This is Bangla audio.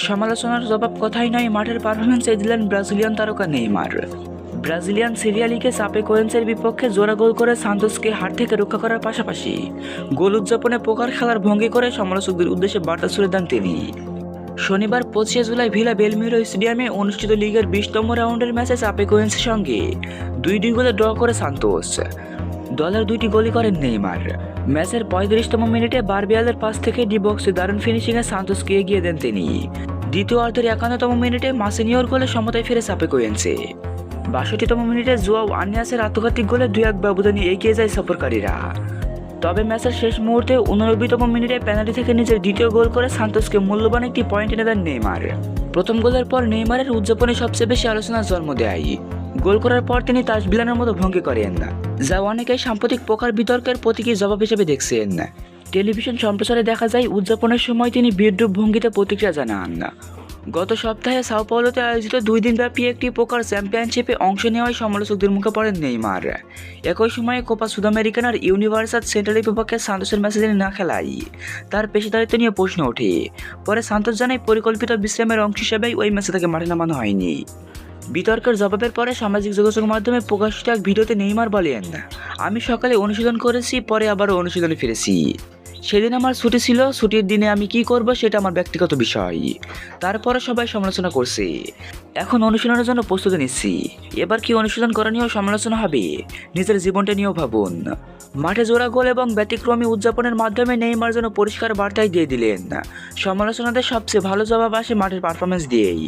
সমালোচনার জবাব কথাই নয়, মাঠের পারফরমেন্সে দিলেন ব্রাজিলিয়ান তারকা নেইমার। ব্রাজিলিয়ান সিরিয়া লিগে চাপেকোয়েন্সের বিপক্ষে জোড়া গোল করে সান্তোসকে হার থেকে রক্ষা করার পাশাপাশি গোল উদযাপনে পোকার খেলার ভঙ্গি করে সমালোচকদের উদ্দেশ্যে বার্তা ছুড়ে দেন তিনি। শনিবার 25 জুলাই ভিলা বেলমিরো স্টেডিয়ামে অনুষ্ঠিত লিগের 20তম রাউন্ডের ম্যাচে চাপেকোয়েন্সের সঙ্গে 2-2 গোলে ড্র করে সান্তোস। দলের 2টি গোলই করেন নেইমার। ম্যাচের 35তম মিনিটে বারবিয়ালের পাস থেকে ডি বক্সে দারুণ ফিনিশিংয়ে সান্তোসকে এগিয়ে দেন তিনি। দ্বিতীয় অর্ধের 51তম মিনিটে মাসিনিওর গোলে সমতায় ফিরে চাপেকোয়েন্সে। 62তম মিনিটে জোয়াও আনিয়াসের আত্মঘাতী গোলে 2-1 ব্যবধানে এগিয়ে যায় সফরকারীরা। তবে ম্যাচের শেষ মুহূর্তে 89তম মিনিটে পেনাল্টি থেকে নিজের দ্বিতীয় গোল করে সান্তোসকে মূল্যবান একটি পয়েন্ট এনে দেন নেইমার। প্রথম গোলের পর নেইমারের উদযাপনে সবচেয়ে বেশি আলোচনার জন্ম দেয়। গোল করার পর তিনি তাসবিলানের মতো ভঙ্গি করেন, যা অনেকেই সাম্প্রতিক পোকার বিতর্কের প্রতীকী জবাব হিসেবে দেখছেন। টেলিভিশন সম্প্রচারে দেখা যায় উদযাপনের সময় তিনি বিদ্রূপ ভঙ্গিতে প্রতিক্রিয়া জানান। গত সপ্তাহে সাও পাওলোতে আয়োজিত 2 দিনব্যাপী একটি পোকার চ্যাম্পিয়নশিপে অংশ নেওয়ায় সমালোচকদের মুখে পড়েন নেইমার। একই সময়ে কোপা সুদামেরিকানার ইউনিভার্সাল সেন্টারের বিপক্ষে সান্তোসের ম্যাচে তিনি না খেলাই তার পেশাদারিত্ব নিয়ে প্রশ্ন ওঠে। পরে সান্তোস জানায় পরিকল্পিত বিশ্রামের অংশ হিসেবেই ওই ম্যাচে তাকে মাঠে নামানো হয়নি। বিতর্কের জবাবের পরে সামাজিক যোগাযোগ মাধ্যমে প্রকাশিত এক ভিডিওতে নেইমার বলেন, আমি সকালে অনুশীলন করেছি, পরে আবারও অনুশীলনে ফিরেছি। সেদিন আমার ছুটি ছিল, ছুটির দিনে আমি কি করব সেটা আমার ব্যক্তিগত বিষয়। তারপরে সবাই সমালোচনা করছে, এখন অনুশীলনের জন্য প্রস্তুতি নিচ্ছি। এবার কি অনুশীলন করা নিয়েও সমালোচনা হবে? নিজের জীবনটা নিয়েও ভাবুন। মাঠে জোড়া গোল এবং ব্যতিক্রমী উদযাপনের মাধ্যমে নেইমার যেন পরিষ্কার বার্তাই দিয়ে দিলেন, সমালোচনাদের সবচেয়ে ভালো জবাব আসে মাঠের পারফরমেন্স দিয়েই।